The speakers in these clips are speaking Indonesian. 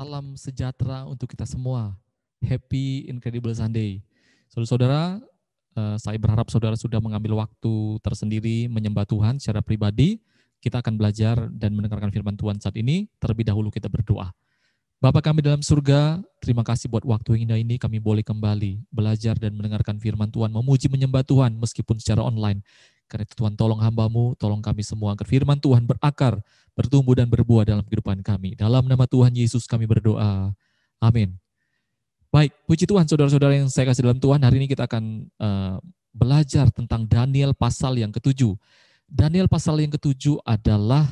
Salam sejahtera untuk kita semua. Happy Incredible Sunday. Saudara-saudara, saya berharap saudara sudah mengambil waktu tersendiri menyembah Tuhan secara pribadi. Kita akan belajar dan mendengarkan firman Tuhan saat ini. Terlebih dahulu kita berdoa. Bapa kami dalam surga, terima kasih buat waktu yang indah ini kami boleh kembali belajar dan mendengarkan firman Tuhan, memuji menyembah Tuhan meskipun secara online. Karena itu Tuhan tolong hamba-Mu, tolong kami semua agar firman Tuhan berakar, bertumbuh dan berbuah dalam kehidupan kami. Dalam nama Tuhan Yesus kami berdoa. Amin. Baik, puji Tuhan saudara-saudara yang saya kasih dalam Tuhan, hari ini kita akan belajar tentang Daniel pasal yang ke-7. Daniel pasal yang ke-7 adalah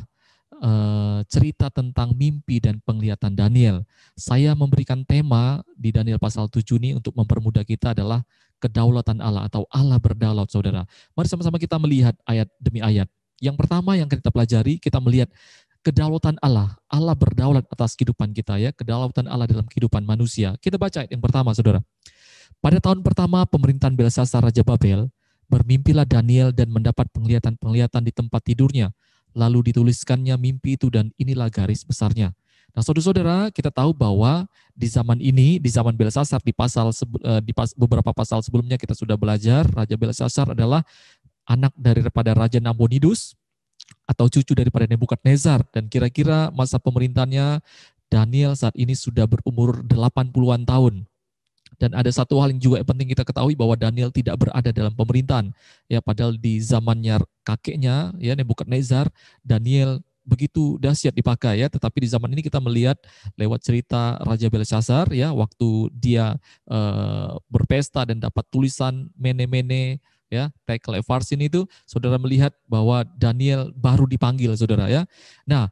cerita tentang mimpi dan penglihatan Daniel. Saya memberikan tema di Daniel pasal 7 ini untuk mempermudah kita adalah kedaulatan Allah atau Allah berdaulat, saudara. Mari sama-sama kita melihat ayat demi ayat. Yang pertama yang kita pelajari, kita melihat kedaulatan Allah. Allah berdaulat atas kehidupan kita, ya, kedaulatan Allah dalam kehidupan manusia. Kita baca ayat yang pertama, saudara. Pada tahun pertama pemerintahan Belsasar Raja Babel, bermimpilah Daniel dan mendapat penglihatan-penglihatan di tempat tidurnya. Lalu dituliskannya mimpi itu dan inilah garis besarnya. Nah, saudara-saudara, kita tahu bahwa di zaman ini, di zaman Belsasar, beberapa pasal sebelumnya kita sudah belajar, Raja Belsasar adalah anak daripada Raja Nabonidus atau cucu daripada Nebukadnezar, dan kira-kira masa pemerintahannya Daniel saat ini sudah berumur 80-an tahun. Dan ada satu hal yang juga penting kita ketahui bahwa Daniel tidak berada dalam pemerintahan. Ya, padahal di zamannya kakeknya, ya, Nebukadnezar, Daniel begitu dahsyat dipakai, ya. Tetapi di zaman ini kita melihat lewat cerita Raja Belsasar, ya, waktu dia berpesta dan dapat tulisan mene-mene, ya, tekel Evarsin itu, saudara melihat bahwa Daniel baru dipanggil, saudara, ya. Nah,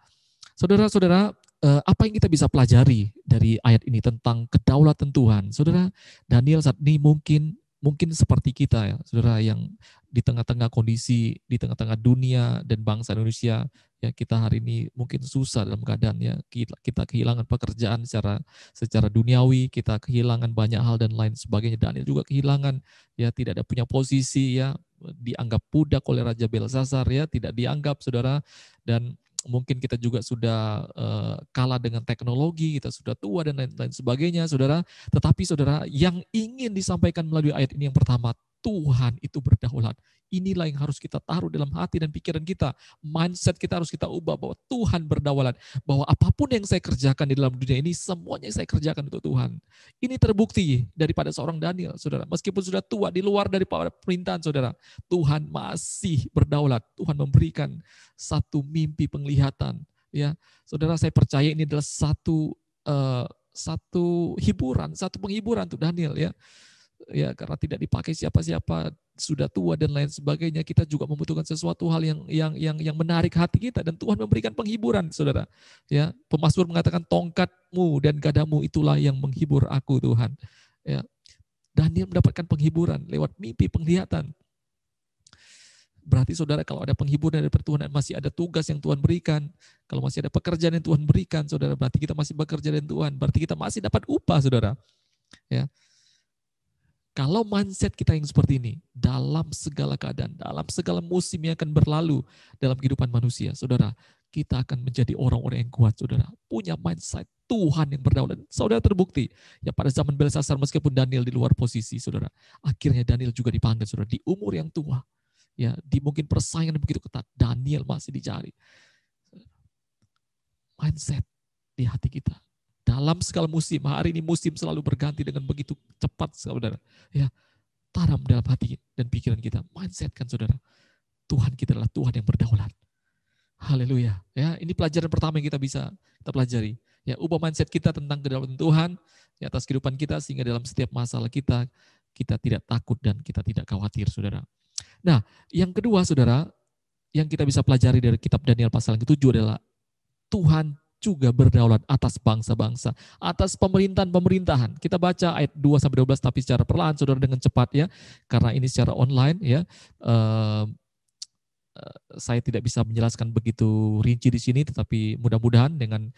saudara-saudara, apa yang kita bisa pelajari dari ayat ini tentang kedaulatan Tuhan? Saudara, Daniel saat ini mungkin seperti kita, ya, saudara, yang di tengah-tengah kondisi, di tengah-tengah dunia dan bangsa Indonesia, ya, kita hari ini mungkin susah dalam keadaan, ya, kita kehilangan pekerjaan secara duniawi, kita kehilangan banyak hal dan lain sebagainya. Daniel juga kehilangan, ya, tidak ada punya posisi, ya, dianggap budak oleh Raja Belsasar, ya, tidak dianggap, saudara, dan mungkin kita juga sudah kalah dengan teknologi, kita sudah tua dan lain-lain sebagainya, saudara. Tetapi saudara, yang ingin disampaikan melalui ayat ini yang pertama, Tuhan itu berdaulat. Inilah yang harus kita taruh dalam hati dan pikiran kita. Mindset kita harus kita ubah bahwa Tuhan berdaulat. Bahwa apapun yang saya kerjakan di dalam dunia ini, semuanya saya kerjakan untuk Tuhan. Ini terbukti daripada seorang Daniel, saudara. Meskipun sudah tua, di luar daripada pemerintahan, saudara, Tuhan masih berdaulat. Tuhan memberikan satu mimpi penglihatan, ya, saudara. Saya percaya ini adalah satu hiburan, satu penghiburan untuk Daniel, ya, karena tidak dipakai siapa-siapa, sudah tua dan lain sebagainya. Kita juga membutuhkan sesuatu hal yang menarik hati kita, dan Tuhan memberikan penghiburan, saudara. Ya, pemazmur mengatakan tongkatmu dan gadamu itulah yang menghibur aku, Tuhan. Ya, Daniel mendapatkan penghiburan lewat mimpi penglihatan. Berarti saudara, kalau ada penghiburan dari Tuhan, masih ada tugas yang Tuhan berikan. Kalau masih ada pekerjaan yang Tuhan berikan, saudara, berarti kita masih bekerja dengan Tuhan. Berarti kita masih dapat upah, saudara. Ya. Kalau mindset kita yang seperti ini, dalam segala keadaan, dalam segala musim yang akan berlalu dalam kehidupan manusia, saudara, kita akan menjadi orang-orang yang kuat, saudara. Punya mindset Tuhan yang berdaulat. Saudara, terbukti, ya, pada zaman Belsasar, meskipun Daniel di luar posisi, saudara, akhirnya Daniel juga dipanggil, saudara, di umur yang tua. Ya, di mungkin persaingan yang begitu ketat, Daniel masih dicari. Mindset di hati kita. Dalam segala musim, hari ini musim selalu berganti dengan begitu cepat, saudara. Ya, tanam dalam hati dan pikiran kita, mindset kan, saudara. Tuhan kita adalah Tuhan yang berdaulat. Haleluya. Ya, ini pelajaran pertama yang kita bisa kita pelajari. Ya, ubah mindset kita tentang kedaulatan Tuhan di atas kehidupan kita, sehingga dalam setiap masalah kita tidak takut dan kita tidak khawatir, saudara. Nah, yang kedua, saudara, yang kita bisa pelajari dari kitab Daniel pasal yang ke-7 adalah Tuhan juga berdaulat atas bangsa-bangsa, atas pemerintahan-pemerintahan. Kita baca ayat 2-12 tapi secara perlahan, saudara, dengan cepat, ya, karena ini secara online, ya. Saya tidak bisa menjelaskan begitu rinci di sini, tetapi mudah-mudahan dengan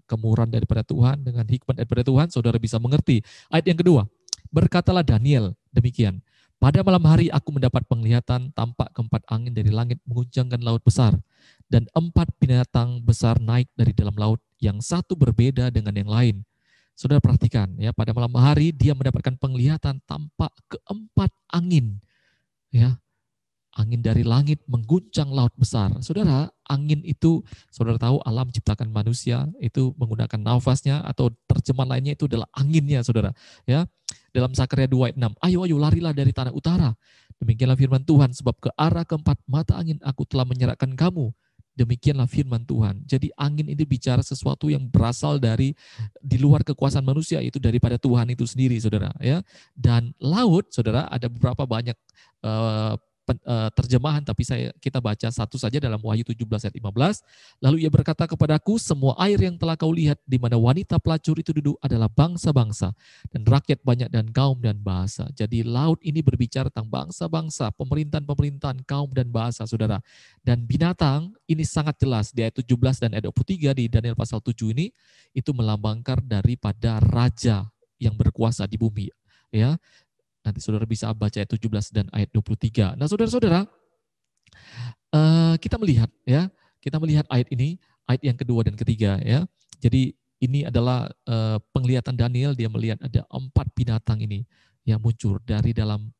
kemurahan daripada Tuhan, dengan hikmat daripada Tuhan, saudara bisa mengerti. Ayat yang kedua, berkatalah Daniel demikian, pada malam hari aku mendapat penglihatan, tampak keempat angin dari langit menguncangkan laut besar. dan 4 binatang besar naik dari dalam laut, yang satu berbeda dengan yang lain. Saudara perhatikan ya, pada malam hari dia mendapatkan penglihatan tampak keempat angin, ya, angin dari langit mengguncang laut besar. Saudara, angin itu, saudara tahu alam ciptakan manusia itu menggunakan nafasnya, atau terjemahan lainnya itu adalah anginnya, saudara. Ya, dalam Zakaria 2 ayat 6, ayo larilah dari tanah utara. Demikianlah firman Tuhan, sebab ke arah keempat mata angin aku telah menyerahkan kamu. Demikianlah firman Tuhan. Jadi angin ini bicara sesuatu yang berasal dari di luar kekuasaan manusia, itu daripada Tuhan itu sendiri, saudara. Ya, dan laut, saudara, ada beberapa banyak terjemahan, tapi kita baca satu saja dalam Wahyu 17 ayat 15. Lalu ia berkata kepadaku, semua air yang telah kau lihat di mana wanita pelacur itu duduk adalah bangsa-bangsa dan rakyat banyak dan kaum dan bahasa. Jadi laut ini berbicara tentang bangsa-bangsa, pemerintahan-pemerintahan, kaum dan bahasa, saudara. Dan binatang ini sangat jelas di ayat 17 dan ayat 23 di Daniel pasal 7 ini, itu melambangkan daripada raja yang berkuasa di bumi. Ya, nanti saudara bisa baca ayat 17 dan ayat 23. Nah, saudara-saudara, kita melihat ayat ini, ayat yang kedua dan ketiga, ya. Jadi ini adalah penglihatan Daniel, dia melihat ada 4 binatang ini yang muncul dari dalam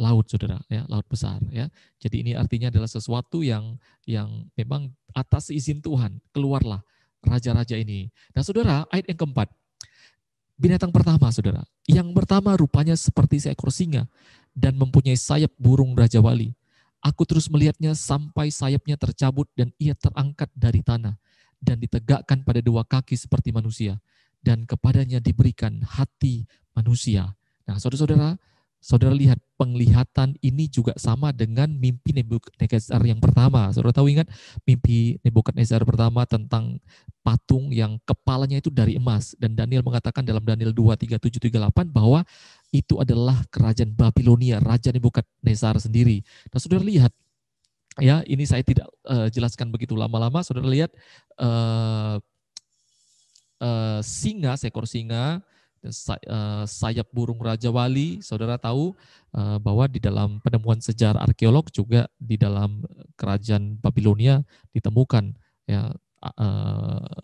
laut, saudara, ya, laut besar, ya. Jadi ini artinya adalah sesuatu yang memang atas izin Tuhan keluarlah raja-raja ini. Nah, saudara, ayat yang keempat. Binatang pertama, saudara. Yang pertama rupanya seperti seekor singa dan mempunyai sayap burung Raja Wali. Aku terus melihatnya sampai sayapnya tercabut dan ia terangkat dari tanah dan ditegakkan pada 2 kaki seperti manusia. Dan kepadanya diberikan hati manusia. Nah, saudara-saudara, saudara lihat penglihatan ini juga sama dengan mimpi Nebukadnezar yang pertama. Saudara tahu, ingat mimpi Nebukadnezar pertama tentang patung yang kepalanya itu dari emas, dan Daniel mengatakan dalam Daniel 2:37-38 bahwa itu adalah kerajaan Babilonia, Raja Nebukadnezar sendiri. Nah, saudara lihat, ya, ini saya tidak jelaskan begitu lama-lama. Saudara lihat singa, seekor singa, sayap burung Raja Wali. Saudara tahu bahwa di dalam penemuan sejarah arkeolog juga di dalam kerajaan Babilonia ditemukan, ya,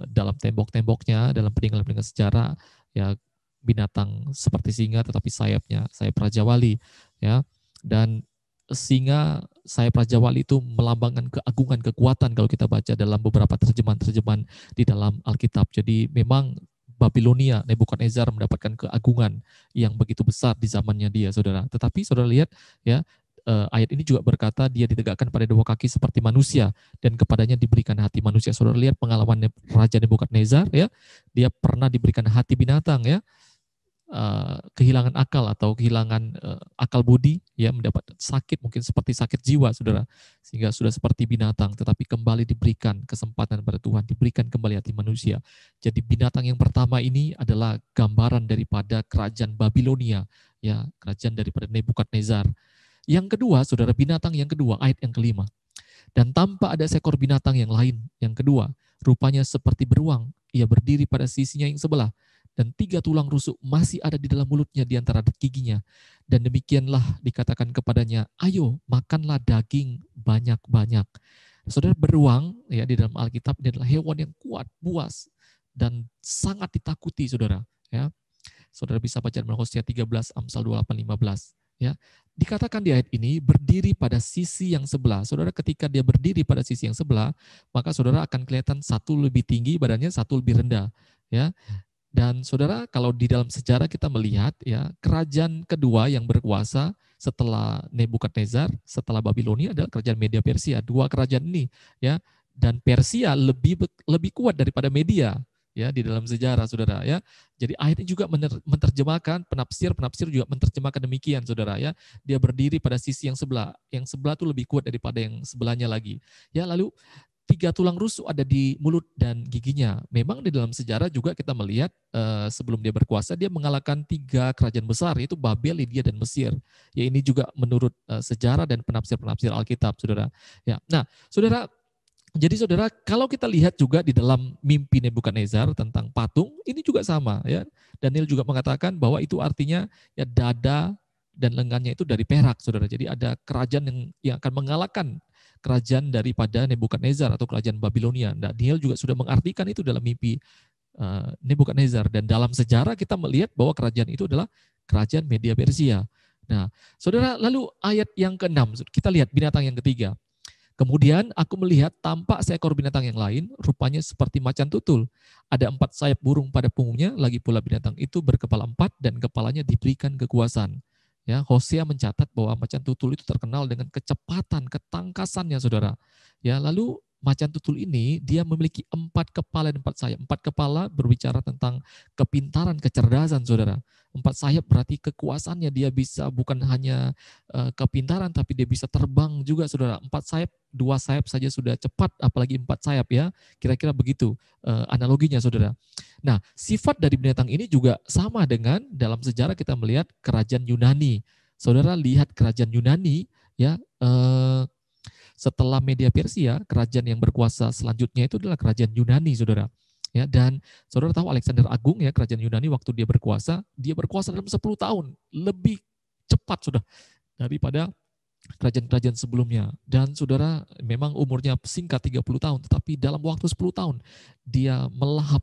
dalam tembok-temboknya, dalam peninggalan-peninggalan sejarah, ya, binatang seperti singa tetapi sayapnya sayap Raja Wali, ya. Dan singa sayap Raja Wali itu melambangkan keagungan, kekuatan kalau kita baca dalam beberapa terjemahan-terjemahan di dalam Alkitab. Jadi memang Babilonia, Nebukadnezar mendapatkan keagungan yang begitu besar di zamannya dia, saudara. Tetapi saudara lihat, ya, ayat ini juga berkata dia ditegakkan pada 2 kaki seperti manusia dan kepadanya diberikan hati manusia. Saudara lihat pengalaman Raja Nebukadnezar, ya, dia pernah diberikan hati binatang, ya, kehilangan akal atau kehilangan akal budi, ya, mendapat sakit mungkin seperti sakit jiwa, saudara, sehingga sudah seperti binatang, tetapi kembali diberikan kesempatan pada Tuhan, diberikan kembali hati manusia. Jadi binatang yang pertama ini adalah gambaran daripada kerajaan Babilonia, ya, kerajaan daripada Nebukadnezar. Yang kedua, saudara, binatang yang kedua, ayat yang kelima. Dan tampak ada seekor binatang yang lain, yang kedua, rupanya seperti beruang, ia berdiri pada sisinya yang sebelah, dan 3 tulang rusuk masih ada di dalam mulutnya di antara giginya. Dan demikianlah dikatakan kepadanya, ayo makanlah daging banyak-banyak. Saudara, beruang, ya, di dalam Alkitab ini adalah hewan yang kuat, buas, dan sangat ditakuti, saudara. Ya, saudara bisa baca dalam Hosea 13, Amsal 28:15. Ya, dikatakan di ayat ini berdiri pada sisi yang sebelah. Saudara, ketika dia berdiri pada sisi yang sebelah, maka saudara akan kelihatan satu lebih tinggi badannya, satu lebih rendah. Ya, dan saudara, kalau di dalam sejarah kita melihat, ya, kerajaan kedua yang berkuasa setelah Nebukadnezar, setelah Babilonia adalah kerajaan Media Persia. 2 kerajaan ini, ya, dan Persia lebih kuat daripada Media, ya, di dalam sejarah, saudara, ya. Jadi ayat ini juga menerjemahkan, penafsir juga menerjemahkan demikian, saudara, ya. Dia berdiri pada sisi yang sebelah itu lebih kuat daripada yang sebelahnya lagi. Ya, lalu 3 tulang rusuk ada di mulut dan giginya. Memang di dalam sejarah juga kita melihat sebelum dia berkuasa, dia mengalahkan 3 kerajaan besar, yaitu Babel, Lydia, dan Mesir. Ya, ini juga menurut sejarah dan penafsir-penafsir Alkitab, saudara. Ya, nah, saudara, jadi saudara, kalau kita lihat juga di dalam mimpi Nebukadnezar tentang patung, ini juga sama, ya. Daniel juga mengatakan bahwa itu artinya, ya, dada dan lengannya itu dari perak, saudara. Jadi ada kerajaan yang akan mengalahkan kerajaan daripada Nebukadnezar atau kerajaan Babilonia. Daniel juga sudah mengartikan itu dalam mimpi Nebukadnezar, dan dalam sejarah kita melihat bahwa kerajaan itu adalah kerajaan Media Persia. Nah, saudara, lalu ayat yang ke-6, kita lihat binatang yang ketiga. Kemudian aku melihat tampak seekor binatang yang lain, rupanya seperti macan tutul. Ada 4 sayap burung pada punggungnya, lagi pula binatang itu berkepala 4 dan kepalanya diberikan kekuasaan. Ya, Hosea mencatat bahwa macan tutul itu terkenal dengan kecepatan, ketangkasannya, saudara. Ya, lalu macan tutul ini dia memiliki 4 kepala dan 4 sayap. 4 kepala berbicara tentang kepintaran, kecerdasan, saudara. 4 sayap berarti kekuasaannya, dia bisa bukan hanya kepintaran, tapi dia bisa terbang juga, saudara. 4 sayap, 2 sayap saja sudah cepat, apalagi 4 sayap, ya. Kira-kira begitu analoginya, saudara. Nah, sifat dari binatang ini juga sama dengan dalam sejarah kita melihat kerajaan Yunani. Saudara lihat kerajaan Yunani, ya, setelah Media Persia, kerajaan yang berkuasa selanjutnya itu adalah kerajaan Yunani, saudara. Ya, dan saudara tahu Alexander Agung, ya, kerajaan Yunani waktu dia berkuasa dalam 10 tahun, lebih cepat sudah daripada kerajaan-kerajaan sebelumnya. Dan saudara, memang umurnya singkat 30 tahun, tetapi dalam waktu 10 tahun dia melahap,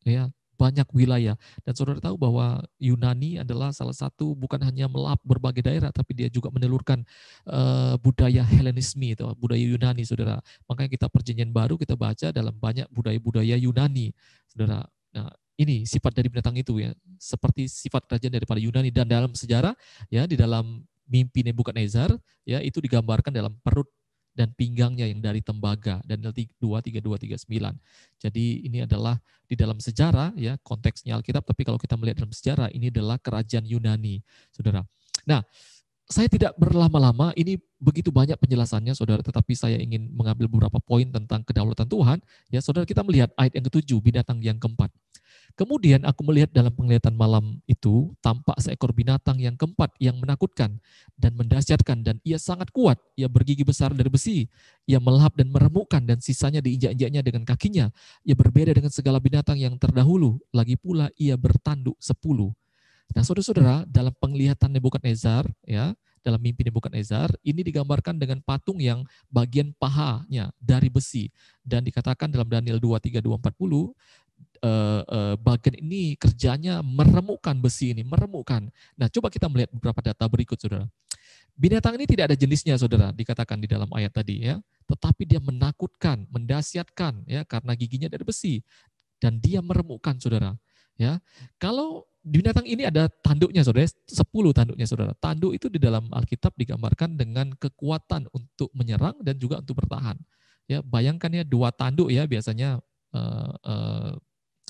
ya, banyak wilayah. Dan saudara tahu bahwa Yunani adalah salah satu bukan hanya melahap berbagai daerah, tapi dia juga menelurkan budaya Helenisme, itu budaya Yunani, saudara. Makanya kita perjanjian baru kita baca dalam banyak budaya-budaya Yunani, saudara. Nah, ini sifat dari binatang itu, ya, seperti sifat kerajaan daripada Yunani. Dan dalam sejarah, ya, di dalam mimpi Nebukadnezar, ya, itu digambarkan dalam perut dan pinggangnya yang dari tembaga, Daniel 2:32-39. Jadi ini adalah di dalam sejarah, ya, konteksnya Alkitab, tapi kalau kita melihat dalam sejarah, ini adalah kerajaan Yunani, saudara. Nah, saya tidak berlama-lama, ini begitu banyak penjelasannya, saudara, tetapi saya ingin mengambil beberapa poin tentang kedaulatan Tuhan. Ya, saudara, kita melihat ayat yang ke-7, binatang yang keempat. Kemudian aku melihat dalam penglihatan malam itu, tampak seekor binatang yang keempat yang menakutkan dan mendahsyatkan, dan ia sangat kuat, ia bergigi besar dari besi, ia melahap dan meremukkan, dan sisanya diinjak-injaknya dengan kakinya. Ia berbeda dengan segala binatang yang terdahulu, lagi pula ia bertanduk 10. Nah, saudara-saudara, dalam penglihatan Nebukadnezar, ya, dalam mimpi Nebukadnezar, ini digambarkan dengan patung yang bagian pahanya dari besi, dan dikatakan dalam Daniel 2:32-40, bagian ini kerjanya meremukkan besi ini, meremukkan. Nah, coba kita melihat beberapa data berikut, saudara. Binatang ini tidak ada jenisnya, saudara, dikatakan di dalam ayat tadi, ya, tetapi dia menakutkan, mendahsyatkan, ya, karena giginya dari besi, dan dia meremukkan, saudara. Ya, kalau binatang ini ada tanduknya, saudara, 10 tanduknya, saudara. Tanduk itu di dalam Alkitab digambarkan dengan kekuatan untuk menyerang dan juga untuk bertahan. Ya, bayangkan, ya, 2 tanduk, ya, biasanya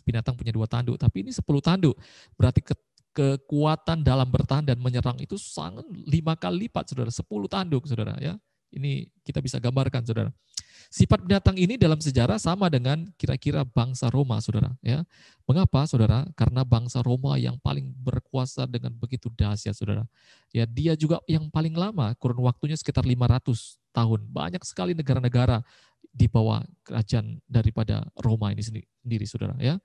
binatang punya 2 tanduk, tapi ini 10 tanduk. Berarti kekuatan dalam bertahan dan menyerang itu sangat 5 kali lipat, saudara, 10 tanduk, saudara, ya. Ini kita bisa gambarkan, saudara. Sifat binatang ini dalam sejarah sama dengan kira-kira bangsa Roma, saudara. Ya, mengapa, saudara? Karena bangsa Roma yang paling berkuasa dengan begitu dahsyat, saudara. Ya, dia juga yang paling lama, kurun waktunya sekitar 500 tahun. Banyak sekali negara-negara di bawah kerajaan daripada Roma ini sendiri, saudara. Ya,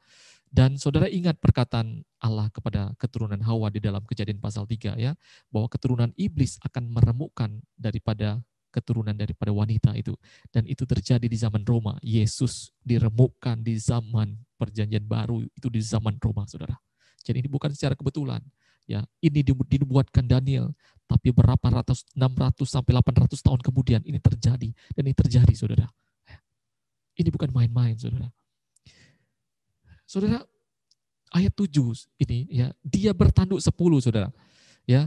dan saudara ingat perkataan Allah kepada keturunan Hawa di dalam Kejadian pasal 3, ya, bahwa keturunan iblis akan meremukkan daripada keturunan daripada wanita itu. Dan itu terjadi di zaman Roma. Yesus diremukkan di zaman perjanjian baru, itu di zaman Roma, saudara. Jadi ini bukan secara kebetulan. Ya, ini dibuatkan Daniel, tapi berapa ratus, 600 sampai 800 tahun kemudian ini terjadi. Dan ini terjadi, saudara. Ini bukan main-main, saudara. Saudara, ayat 7 ini, ya, dia bertanduk 10, saudara. Ya,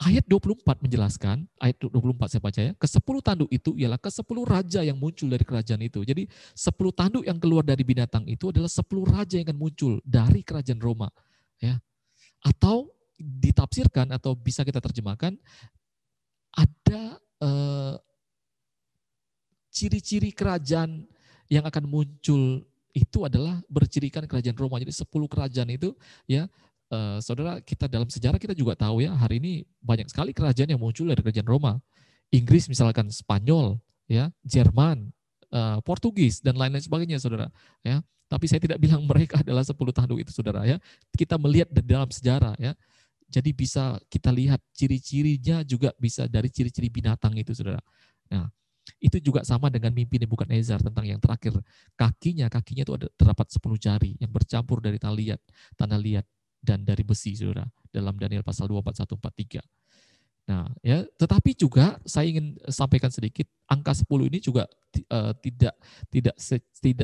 ayat 24 menjelaskan, ayat 24 saya baca, ya, ke-10 tanduk itu ialah ke-10 raja yang muncul dari kerajaan itu. Jadi 10 tanduk yang keluar dari binatang itu adalah 10 raja yang akan muncul dari kerajaan Roma. Ya. Atau ditafsirkan atau bisa kita terjemahkan, ada ciri-ciri kerajaan yang akan muncul itu adalah bercirikan kerajaan Roma. Jadi 10 kerajaan itu, ya, saudara, kita dalam sejarah kita juga tahu, ya, hari ini banyak sekali kerajaan yang muncul dari kerajaan Roma. Inggris misalkan, Spanyol, ya, Jerman, Portugis, dan lain-lain sebagainya, saudara. Ya, tapi saya tidak bilang mereka adalah 10 tanduk itu, saudara. Ya, kita melihat dari dalam sejarah, ya. Jadi bisa kita lihat ciri-cirinya juga bisa dari ciri-ciri binatang itu, saudara. Nah, Itu juga sama dengan mimpi Nebukadnezar tentang yang terakhir. Kakinya itu ada terdapat 10 jari yang bercampur dari tanah liat dan dari besi, saudara. Dalam Daniel pasal 2, 41, 43. Nah, ya, tetapi juga saya ingin sampaikan sedikit, angka 10 ini juga tidak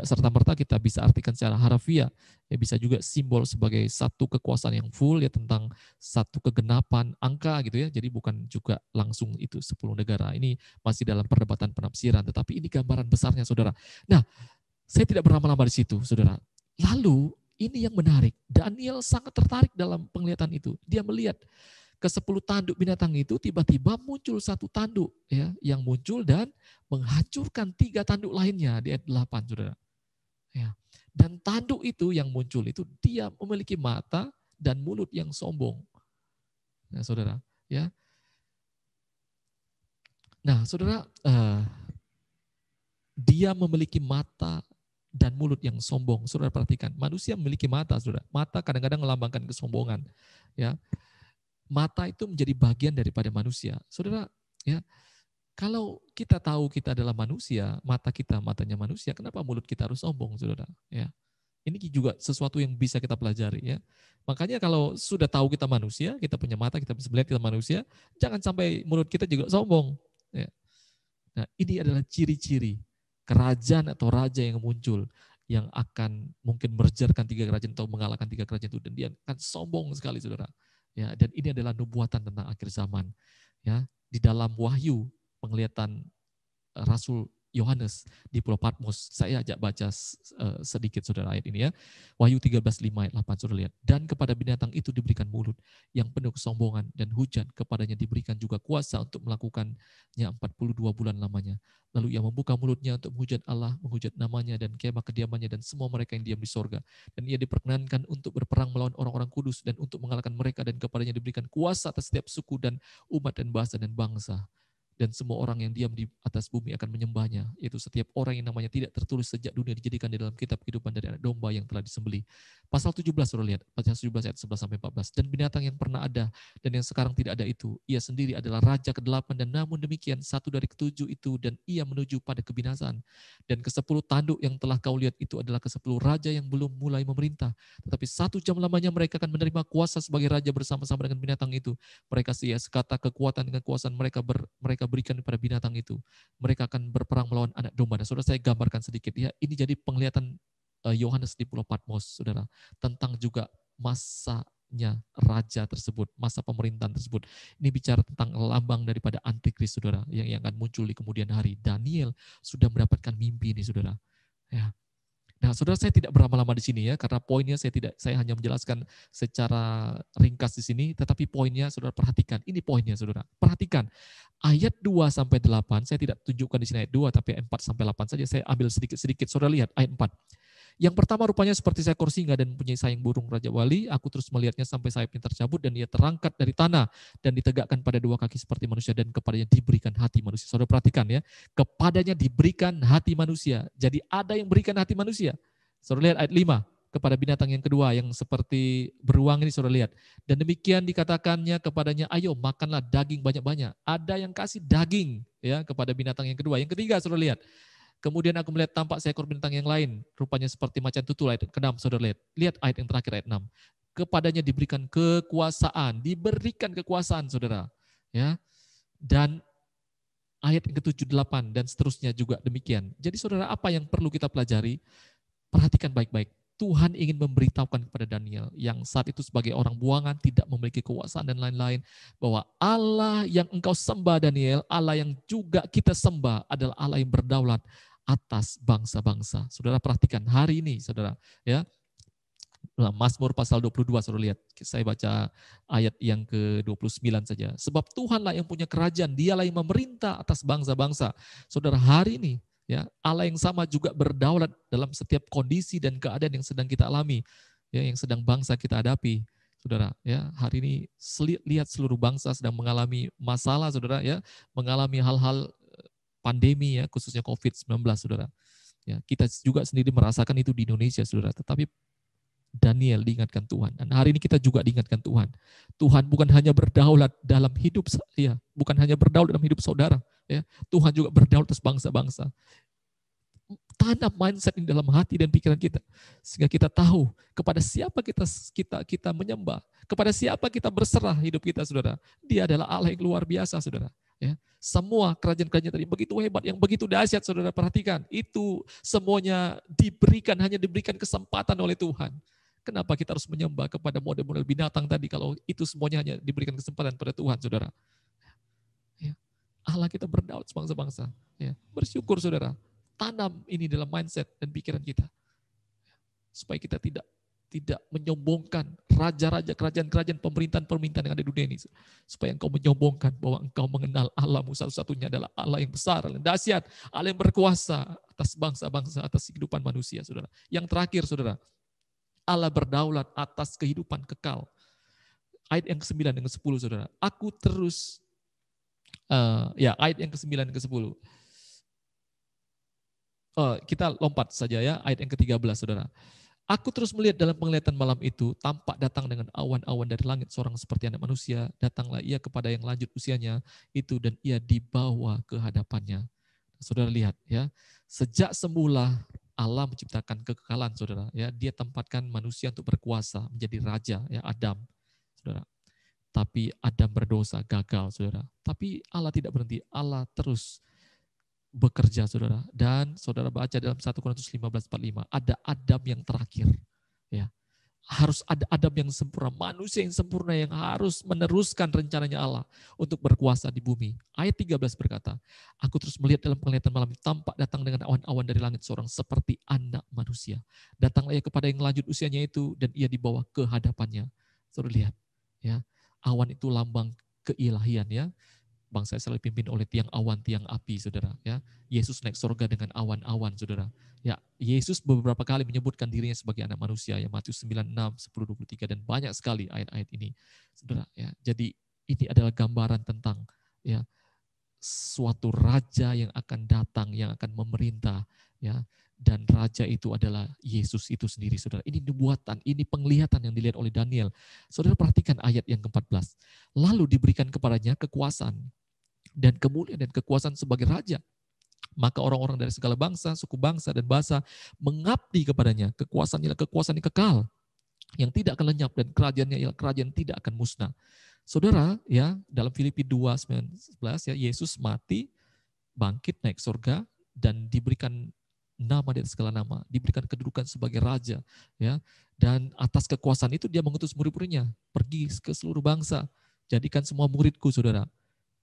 serta-merta kita bisa artikan secara harfiah. Ya, bisa juga simbol sebagai satu kekuasaan yang full, ya, tentang satu kegenapan angka gitu ya. Jadi bukan juga langsung itu 10 negara. Ini masih dalam perdebatan penafsiran, tetapi ini gambaran besarnya, saudara. Nah, saya tidak berlama-lama di situ, saudara. Lalu ini yang menarik, Daniel sangat tertarik dalam penglihatan itu. Dia melihat ke 10 tanduk binatang itu tiba-tiba muncul satu tanduk, ya, yang muncul dan menghancurkan 3 tanduk lainnya di ayat 8, saudara. Ya. Dan tanduk itu yang muncul itu dia memiliki mata dan mulut yang sombong. Nah, saudara, ya. Nah, saudara, dia memiliki mata dan mulut yang sombong. Saudara perhatikan, manusia memiliki mata, saudara. Mata kadang-kadang melambangkan kesombongan, ya. Mata itu menjadi bagian daripada manusia. Saudara, ya, kalau kita tahu kita adalah manusia, mata kita matanya manusia, kenapa mulut kita harus sombong, saudara? Ya, ini juga sesuatu yang bisa kita pelajari, ya. Makanya kalau sudah tahu kita manusia, kita punya mata, kita bisa melihat kita manusia, jangan sampai mulut kita juga sombong. Ya. Nah, ini adalah ciri-ciri kerajaan atau raja yang muncul, yang akan mungkin mergerkan 3 kerajaan atau mengalahkan 3 kerajaan itu, dan dia akan sombong sekali, saudara. Ya, dan ini adalah nubuatan tentang akhir zaman. Ya, di dalam Wahyu, penglihatan Rasul Yohanes di Pulau Patmos, saya ajak baca sedikit, saudara, ayat ini, ya. Wahyu 13:5 ayat 8, saudara lihat. Dan kepada binatang itu diberikan mulut yang penuh kesombongan, dan hujan kepadanya diberikan juga kuasa untuk melakukannya 42 bulan lamanya. Lalu ia membuka mulutnya untuk menghujat Allah, menghujat namanya dan kemah kediamannya dan semua mereka yang diam di sorga. Dan ia diperkenankan untuk berperang melawan orang-orang kudus dan untuk mengalahkan mereka, dan kepadanya diberikan kuasa atas setiap suku dan umat dan bahasa dan bangsa. Dan semua orang yang diam di atas bumi akan menyembahnya, yaitu setiap orang yang namanya tidak tertulis sejak dunia dijadikan di dalam kitab kehidupan dari anak domba yang telah disembelih. Pasal 17, saudara lihat, pasal 17 ayat 11-14. Dan binatang yang pernah ada dan yang sekarang tidak ada itu, ia sendiri adalah raja ke-8, dan namun demikian satu dari ke-7 itu, dan ia menuju pada kebinasaan. Dan ke-10 tanduk yang telah kau lihat itu adalah ke-10 raja yang belum mulai memerintah, tetapi 1 jam lamanya mereka akan menerima kuasa sebagai raja bersama-sama dengan binatang itu. Mereka sia sekata kekuatan dengan kekuasaan mereka berikan kepada binatang itu. Mereka akan berperang melawan anak domba. Nah, saudara, saya gambarkan sedikit, ya. Ini jadi penglihatan Yohanes di Pulau Patmos, saudara, tentang juga masanya raja tersebut, masa pemerintahan tersebut. Ini bicara tentang lambang daripada antikris, saudara, yang akan muncul di kemudian hari. Daniel sudah mendapatkan mimpi ini, saudara. Ya. Nah, saudara, saya tidak berlama-lama di sini, ya, karena poinnya saya hanya menjelaskan secara ringkas di sini, tetapi poinnya saudara perhatikan. Ini poinnya, saudara. Perhatikan. Ayat 2-8, saya tidak tunjukkan di sini ayat 2, tapi 4-8 saja saya ambil sedikit-sedikit. Saudara lihat ayat 4. Yang pertama rupanya seperti seekor singa dan mempunyai sayang burung Raja Wali. Aku terus melihatnya sampai sayapnya tercabut dan ia terangkat dari tanah dan ditegakkan pada 2 kaki seperti manusia, dan kepadanya diberikan hati manusia. Saudara perhatikan, ya. Kepadanya diberikan hati manusia. Jadi ada yang berikan hati manusia. Saudara lihat ayat 5. Kepada binatang yang kedua yang seperti beruang ini, saudara lihat. Dan demikian dikatakannya kepadanya, ayo makanlah daging banyak-banyak. Ada yang kasih daging, ya, kepada binatang yang kedua. Yang ketiga, saudara lihat. Kemudian aku melihat tampak seekor binatang yang lain, rupanya seperti macan tutul, ayat ke-6, saudara lihat. Lihat ayat yang terakhir, ayat 6. Kepadanya diberikan kekuasaan, saudara. Ya. Dan ayat yang ke-7, 8, dan seterusnya juga demikian. Jadi saudara, apa yang perlu kita pelajari? Perhatikan baik-baik. Tuhan ingin memberitahukan kepada Daniel yang saat itu sebagai orang buangan, tidak memiliki kekuasaan dan lain-lain, bahwa Allah yang engkau sembah, Daniel, Allah yang juga kita sembah adalah Allah yang berdaulat atas bangsa-bangsa. Saudara perhatikan hari ini, saudara, ya. Mazmur pasal 22, saudara lihat. Saya baca ayat yang ke-29 saja. Sebab Tuhanlah yang punya kerajaan, dialah yang memerintah atas bangsa-bangsa. Saudara, hari ini, ya, Allah yang sama juga berdaulat dalam setiap kondisi dan keadaan yang sedang kita alami, ya, yang sedang bangsa kita hadapi. Saudara, ya, hari ini lihat seluruh bangsa sedang mengalami masalah, saudara, ya, mengalami hal-hal pandemi, ya, khususnya COVID-19, saudara. Ya, kita juga sendiri merasakan itu di Indonesia, saudara. Tetapi Daniel diingatkan Tuhan, dan hari ini kita juga diingatkan Tuhan. Tuhan bukan hanya berdaulat dalam hidup saya, bukan hanya berdaulat dalam hidup saudara, Ya, Tuhan juga berdaulat atas bangsa-bangsa. Tanam mindset ini dalam hati dan pikiran kita, sehingga kita tahu kepada siapa kita menyembah, kepada siapa kita berserah hidup kita, saudara. Dia adalah Allah yang luar biasa, saudara. Ya, semua kerajaan-kerajaan tadi begitu hebat, yang begitu dahsyat, saudara perhatikan. Itu semuanya hanya diberikan kesempatan oleh Tuhan. Kenapa kita harus menyembah kepada model-model binatang tadi kalau itu semuanya hanya diberikan kesempatan pada Tuhan, saudara? Ya, Allah kita berdaulat sebangsa-bangsa. Ya, bersyukur, saudara. Tanam ini dalam mindset dan pikiran kita. Supaya kita tidak menyombongkan raja-raja, kerajaan-kerajaan, pemerintahan-pemerintahan yang ada di dunia ini. Supaya engkau menyombongkan bahwa engkau mengenal Allahmu satu-satunya adalah Allah yang besar, Allah yang dahsyat, Allah yang berkuasa atas bangsa-bangsa, atas kehidupan manusia, saudara. Yang terakhir, saudara, Allah berdaulat atas kehidupan kekal. Ayat yang ke-9 dan ke-10, saudara. Aku terus, ayat yang ke-9 dan ke-10. Kita lompat saja ya, ayat yang ke-13, saudara. Aku terus melihat dalam penglihatan malam itu, tampak datang dengan awan-awan dari langit seorang seperti anak manusia. Datanglah ia kepada yang lanjut usianya itu dan ia dibawa ke hadapannya. Saudara lihat ya, sejak semula Allah menciptakan kekekalan, saudara. Ya, Dia tempatkan manusia untuk berkuasa, menjadi raja, ya Adam, saudara. Tapi Adam berdosa, gagal, saudara. Tapi Allah tidak berhenti, Allah terus bekerja, saudara. Dan saudara baca dalam 1 Korintus 15:45, ada Adam yang terakhir. Ya, harus ada Adam yang sempurna, manusia yang sempurna yang harus meneruskan rencananya Allah untuk berkuasa di bumi. Ayat 13 berkata, aku terus melihat dalam penglihatan malam tampak datang dengan awan-awan dari langit seorang seperti anak manusia. Datanglah ia kepada yang lanjut usianya itu dan ia dibawa ke hadapannya. Saudara lihat, ya, awan itu lambang keilahian, ya. Bangsa Israel dipimpin oleh tiang awan, tiang api, saudara. Ya, Yesus naik surga dengan awan-awan, saudara. Ya, Yesus beberapa kali menyebutkan dirinya sebagai anak manusia, ya Matius 9:6, 10:23 dan banyak sekali ayat-ayat ini, saudara. Ya, jadi ini adalah gambaran tentang ya suatu raja yang akan datang, yang akan memerintah, ya. Dan raja itu adalah Yesus itu sendiri, saudara. Ini nubuatan, ini penglihatan yang dilihat oleh Daniel. Saudara perhatikan ayat yang ke-14. Lalu diberikan kepadanya kekuasaan dan kemuliaan dan kekuasaan sebagai raja. Maka orang-orang dari segala bangsa, suku bangsa, dan bahasa mengabdi kepadanya. Kekuasaan ialah kekuasaan yang kekal, yang tidak akan lenyap, dan kerajaannya ialah kerajaan tidak akan musnah. Saudara, ya, dalam Filipi 2:11, ya, Yesus mati, bangkit, naik surga, dan diberikan nama di atas segala nama, diberikan kedudukan sebagai raja, ya. Dan atas kekuasaan itu dia mengutus murid-muridnya pergi ke seluruh bangsa, jadikan semua muridku, saudara.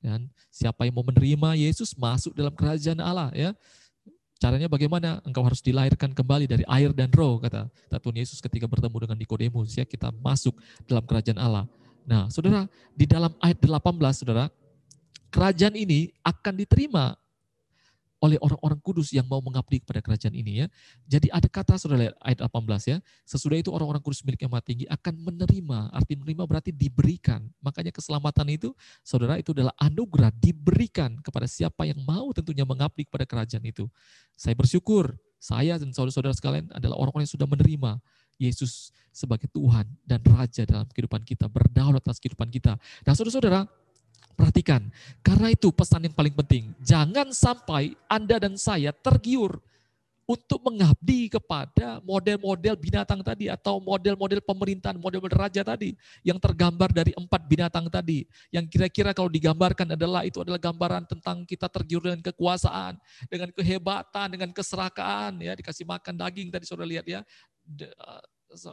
Dan siapa yang mau menerima Yesus masuk dalam kerajaan Allah, ya. Caranya bagaimana? Engkau harus dilahirkan kembali dari air dan roh, kata Tuhan Yesus ketika bertemu dengan Nikodemus, ya, kita masuk dalam kerajaan Allah. Nah, saudara, di dalam ayat 18, saudara, kerajaan ini akan diterima oleh orang-orang kudus yang mau mengabdi kepada kerajaan ini, ya. Jadi ada kata, saudara, ayat 18, ya. Sesudah itu orang-orang kudus milik yang maha tinggi akan menerima. Arti menerima berarti diberikan. Makanya keselamatan itu, saudara, itu adalah anugerah diberikan kepada siapa yang mau tentunya mengabdi kepada kerajaan itu. Saya bersyukur, saya dan saudara-saudara sekalian adalah orang-orang yang sudah menerima Yesus sebagai Tuhan dan Raja dalam kehidupan kita, berdaulat atas kehidupan kita. Nah, saudara-saudara, perhatikan, karena itu pesan yang paling penting, jangan sampai Anda dan saya tergiur untuk mengabdi kepada model-model binatang tadi atau model-model pemerintahan, model-model raja tadi yang tergambar dari 4 binatang tadi, yang kira-kira kalau digambarkan itu adalah gambaran tentang kita tergiur dengan kekuasaan, dengan kehebatan, dengan keserakahan, ya, dikasih makan daging tadi saudara lihat, ya,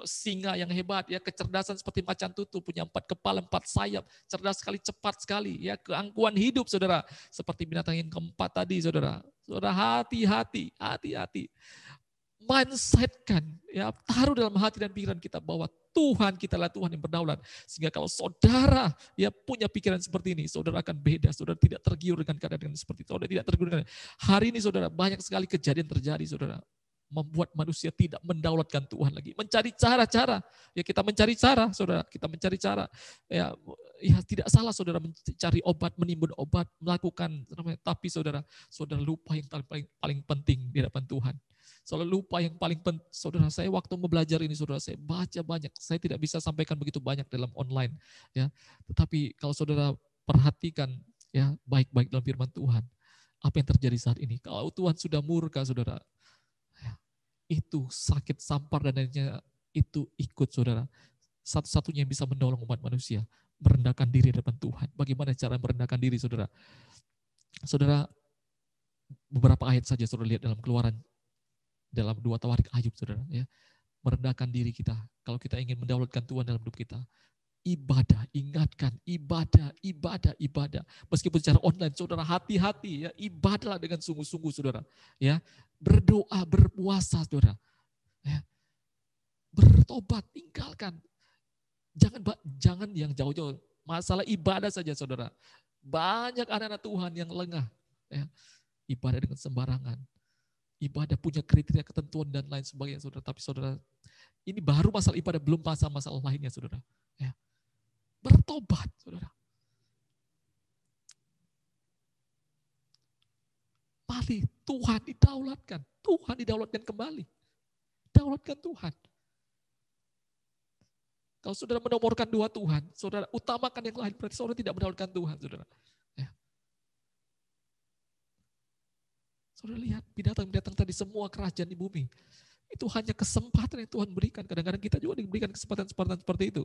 singa yang hebat, ya, kecerdasan seperti macan tutul, punya 4 kepala, 4 sayap, cerdas sekali, cepat sekali, ya, keangkuhan hidup, saudara, seperti binatang yang keempat tadi, saudara. Saudara, hati-hati, mindsetkan, ya, taruh dalam hati dan pikiran kita bahwa Tuhan kita adalah Tuhan yang berdaulat, sehingga kalau saudara, ya, punya pikiran seperti ini, saudara akan beda, saudara tidak tergiur dengan keadaan seperti itu, saudara tidak tergiur dengan hari ini, saudara, banyak sekali kejadian terjadi, saudara, membuat manusia tidak mendaulatkan Tuhan lagi. Mencari cara-cara. Ya, kita mencari cara, saudara. Kita mencari cara. Ya, tidak salah, saudara, mencari obat, menimbun obat, melakukan. Tapi, saudara lupa yang paling penting di hadapan Tuhan. Saudara lupa yang paling penting. Saudara, saya waktu belajar ini, saudara, saya baca banyak. Saya tidak bisa sampaikan begitu banyak dalam online. Ya, tetapi kalau saudara perhatikan, ya, baik-baik dalam firman Tuhan, apa yang terjadi saat ini. Kalau Tuhan sudah murka, saudara, itu sakit, sampar, dan lainnya itu ikut, saudara. Satu-satunya yang bisa menolong umat manusia, merendahkan diri di depan Tuhan. Bagaimana cara merendahkan diri, saudara? Saudara, beberapa ayat saja saudara lihat dalam Keluaran, dalam 2 Tawarik Ayub, saudara, ya. Merendahkan diri kita. Kalau kita ingin mendaulatkan Tuhan dalam hidup kita, ibadah, ingatkan, ibadah. Meskipun secara online, saudara, hati-hati, ya, ibadahlah dengan sungguh-sungguh, saudara, ya. Berdoa, berpuasa, saudara, ya. Bertobat, tinggalkan. Jangan yang jauh-jauh, masalah ibadah saja, saudara. Banyak anak-anak Tuhan yang lengah, ya. Ibadah dengan sembarangan. Ibadah punya kriteria, ketentuan, dan lain sebagainya, saudara. Tapi saudara, ini baru masalah ibadah, belum masalah lainnya, saudara. Ya. Bertobat, saudara. Mari Tuhan didaulatkan. Tuhan didaulatkan kembali. Daulatkan Tuhan. Kalau saudara menomorkan 2 Tuhan, saudara utamakan yang lain, berarti saudara tidak mendaulatkan Tuhan, saudara. Ya. Saudara lihat, binatang-binatang tadi, semua kerajaan di bumi. Itu hanya kesempatan yang Tuhan berikan. Kadang-kadang kita juga diberikan kesempatan-kesempatan seperti itu.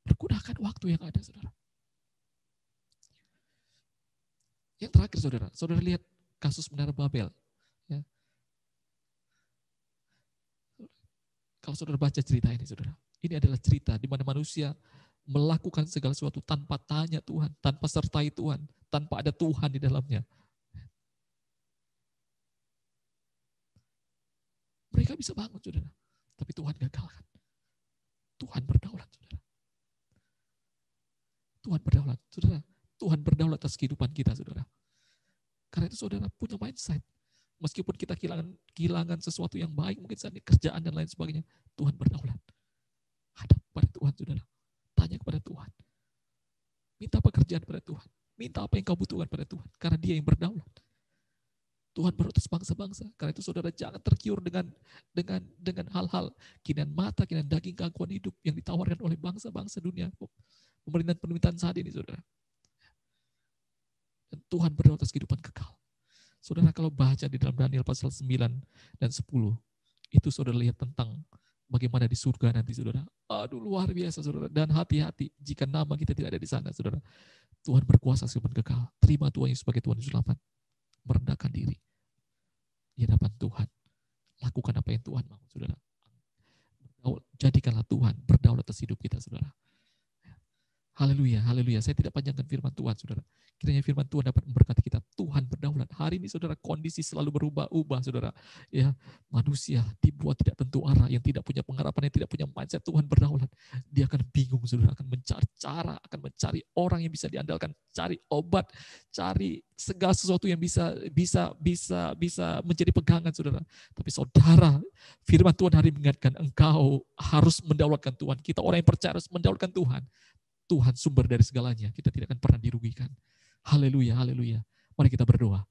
Pergunakan waktu yang ada, saudara. Yang terakhir, saudara. Saudara lihat kasus Menara Babel. Ya. Kalau saudara baca cerita ini, saudara. Ini adalah cerita di mana manusia melakukan segala sesuatu tanpa tanya Tuhan, tanpa sertai Tuhan, tanpa ada Tuhan di dalamnya. Mereka bisa bangun, saudara. Tapi Tuhan gagalkan. Tuhan berdaulat, saudara. Tuhan berdaulat, saudara. Tuhan berdaulat atas kehidupan kita, saudara. Karena itu saudara punya mindset. Meskipun kita kehilangan sesuatu yang baik, mungkin saat ini kerjaan dan lain sebagainya, Tuhan berdaulat. Hadap pada Tuhan, saudara. Tanya kepada Tuhan. Minta pekerjaan pada Tuhan. Minta apa yang kau butuhkan pada Tuhan. Karena Dia yang berdaulat. Tuhan berutus bangsa-bangsa. Karena itu saudara jangan tergiur dengan hal-hal kinan mata, kinan daging, keangkuhan hidup yang ditawarkan oleh bangsa-bangsa dunia. Pemerintahan saat ini, saudara. Dan Tuhan berdaulat atas kehidupan kekal. Saudara kalau baca di dalam Daniel pasal 9 dan 10, itu saudara lihat tentang bagaimana di surga nanti, saudara. Aduh, luar biasa, saudara. Dan hati-hati jika nama kita tidak ada di sana, saudara. Tuhan berkuasa kehidupan kekal. Terima Tuhan Yesus sebagai Tuhan Yesus selamat. Merendahkan diri di hadapan Tuhan. Lakukan apa yang Tuhan mau, saudara. Jadikanlah Tuhan berdaulat atas hidup kita, saudara. Haleluya, haleluya. Saya tidak panjangkan firman Tuhan, saudara. Kiranya firman Tuhan dapat memberkati kita. Tuhan berdaulat. Hari ini, saudara, kondisi selalu berubah-ubah, saudara. Ya, manusia dibuat tidak tentu arah, yang tidak punya pengharapan, yang tidak punya mindset. Tuhan berdaulat. Dia akan bingung, saudara, akan mencari cara, akan mencari orang yang bisa diandalkan, cari obat, cari segala sesuatu yang bisa menjadi pegangan, saudara. Tapi saudara, firman Tuhan hari mengingatkan engkau harus mendaulatkan Tuhan. Kita orang yang percaya harus mendaulatkan Tuhan. Tuhan sumber dari segalanya. Kita tidak akan pernah dirugikan. Haleluya, haleluya. Mari kita berdoa.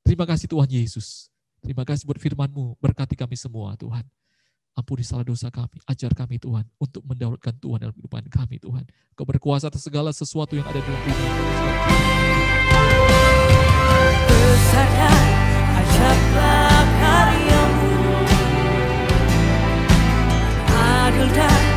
Terima kasih Tuhan Yesus. Terima kasih buat firman-Mu. Berkati kami semua Tuhan. Ampuni salah dosa kami. Ajar kami Tuhan untuk mendaulatkan Tuhan dalam kehidupan kami Tuhan. Kau berkuasa atas segala sesuatu yang ada dalam dunia. Besar dan ajaiblah karya-Mu. Adil dan